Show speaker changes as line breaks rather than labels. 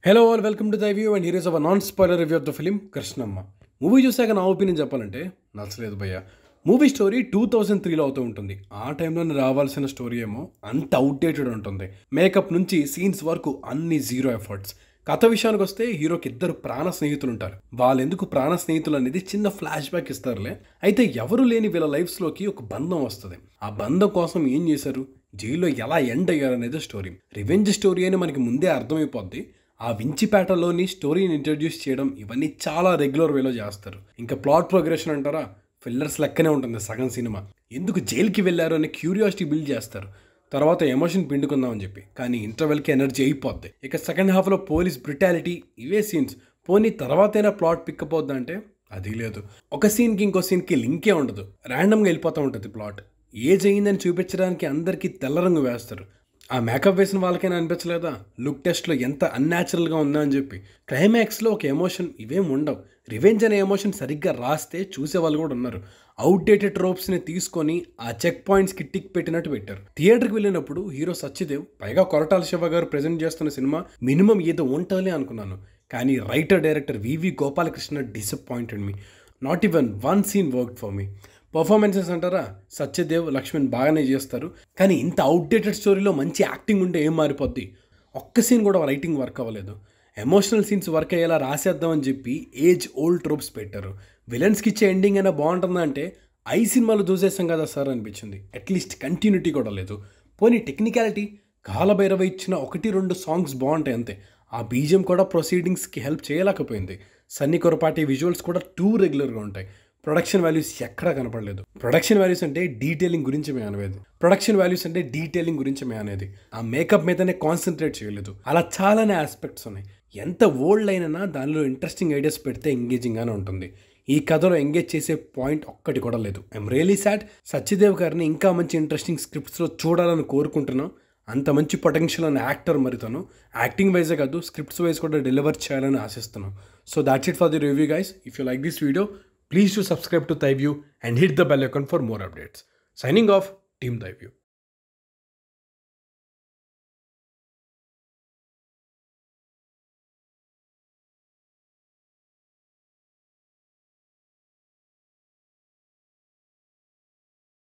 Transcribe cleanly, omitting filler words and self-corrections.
Hello all welcome to the review and here is our non spoiler review of the film Krishnamma. Movie చూసాక నా opinion చెప్పాలంటే నచ్చలేదు భయ్య. Movie story 2003లో అవుతూ ఉంటుంది. ఆ టైంలో రావాల్సిన స్టోరీ ఏమో అంత అవుట్డేటెడ్ ఉంటుంది. మేకప్ నుంచి సీన్స్ వరకు అన్ని జీరో ఎఫర్ట్స్. కథ విషయానికి వస్తే హీరోకి ఇద్దరు ప్రాణ స్నేహితులు ఉంటారు. వాళ్ళెందుకు ప్రాణ స్నేహితులు అనేది చిన్న ఫ్లాష్ బ్యాక్ ఇస్తారులే. అయితే ఎవరు లేని వీళ్ళ లైఫ్స్లోకి ఒక బంధం వస్తుంది. ఆ బంధం కోసం ఏం చేశారు, జైల్లో ఎలా ఎండ్ అయ్యారు అనేది స్టోరీ. రివెంజ్ స్టోరీ అని మనకి ముందే అర్థమైపోద్ది. ఆ వించిపేటలోని స్టోరీని ఇంట్రడ్యూస్ చేయడం ఇవన్నీ చాలా రెగ్యులర్ వేలో చేస్తారు. ఇంకా ప్లాట్ ప్రోగ్రెషన్ అంటారా, ఫిల్లర్స్ లెక్కనే ఉంటుంది సగం సినిమా. ఎందుకు జైలుకి వెళ్ళారు అనే క్యూరియాసిటీ బిల్డ్ చేస్తారు. తర్వాత ఎమోషన్ పిండుకుందామని చెప్పి, కానీ ఇంటర్వెల్కి ఎనర్జీ అయిపోద్ది. ఇక సెకండ్ హాఫ్లో పోలీస్ బ్రిటాలిటీ ఇవే సీన్స్. పోనీ తర్వాతైనా ప్లాట్ పికప్ అవుద్దా అంటే అది లేదు. ఒక సీన్కి ఇంకో సీన్కి లింకే ఉండదు. ర్యాండమ్గా వెళ్ళిపోతూ ఉంటుంది ప్లాట్. ఏజ్ అయిందని చూపించడానికి అందరికీ తెల్ల రంగు వేస్తారు. ఆ మేకప్ వేసిన వాళ్ళకైనా అనిపించలేదా లుక్ టెస్ట్లో ఎంత అన్యాచురల్గా ఉందా అని చెప్పి. క్లైమాక్స్లో ఒక ఎమోషన్ ఇవేం ఉండవు. రివెంజ్ అనే ఎమోషన్ సరిగ్గా రాస్తే చూసేవాళ్ళు కూడా ఉన్నారు. అవుట్డేటెడ్ ట్రోప్స్ని తీసుకొని ఆ చెక్ పాయింట్స్కి టిక్ పెట్టినట్టు పెట్టారు. థియేటర్కి వెళ్ళినప్పుడు హీరో సత్యదేవ్, పైగా కొరటాల శివ గారు ప్రజెంట్ చేస్తున్న సినిమా మినిమం ఏదో ఉండాలి అనుకున్నాను. కానీ writer director VV Gopalakrishna disappointed me. Not even one scene work for me. Performances అంటారా, సత్యదేవ్, లక్ష్మణ్ బాగానే చేస్తారు. కానీ ఇంత అవుట్డేటెడ్ స్టోరీలో మంచి యాక్టింగ్ ఉంటే ఏం మారిపోద్ది. ఒక్క సీన్ కూడా రైటింగ్ వర్క్ అవ్వలేదు. ఎమోషనల్ సీన్స్ వర్క్ అయ్యేలా రాసేద్దామని చెప్పి ఏజ్ ఓల్డ్ ట్రోప్స్ పెట్టారు. విలన్స్కి ఇచ్చే ఎండింగ్ అయినా బాగుంటుందా అంటే సినిమాలు చూసేసాం కదా సార్ అనిపించింది. అట్లీస్ట్ కంటిన్యూటీ కూడా లేదు. పోనీ టెక్నికాలిటీ, కాలభైరవ ఇచ్చిన 1-2 సాంగ్స్ బాగుంటాయి అంతే. ఆ బీజియం కూడా ప్రొసీడింగ్స్కి హెల్ప్ చేయలేకపోయింది. సన్నీ కొరపాటి విజువల్స్ కూడా టూ రెగ్యులర్గా ఉంటాయి. ప్రొడక్షన్ వాల్యూస్ ఎక్కడా కనపడలేదు. ప్రొడక్షన్ వాల్యూస్ అంటే డీటెయిలింగ్ గురించి మేము అనేది. ఆ మేకప్ మీదనే కాన్సన్ట్రేట్ చేయలేదు. అలా చాలానే ఆస్పెక్ట్స్ ఉన్నాయి. ఎంత ఓల్డ్ అయినా దానిలో ఇంట్రెస్టింగ్ ఐడియాస్ పెడితే ఎంగేజింగ్గానే ఉంటుంది. ఈ కథలో ఎంగేజ్ చేసే పాయింట్ ఒక్కటి కూడా లేదు. I'm really sad. సత్యదేవ్ గారిని ఇంకా మంచి ఇంట్రెస్టింగ్ స్క్రిప్ట్స్లో చూడాలని కోరుకుంటున్నాం. అంత మంచి పొటెన్షియల్ అనే యాక్టర్ మరితను యాక్టింగ్ వైజే కాదు స్క్రిప్ట్స్ వైజ్ కూడా డెలివర్ చేయాలని ఆశిస్తున్నాం. So that's it for the review guys. If you like this video, please do subscribe to ThaiView and hit the bell icon for more updates. Signing off, Team ThaiView.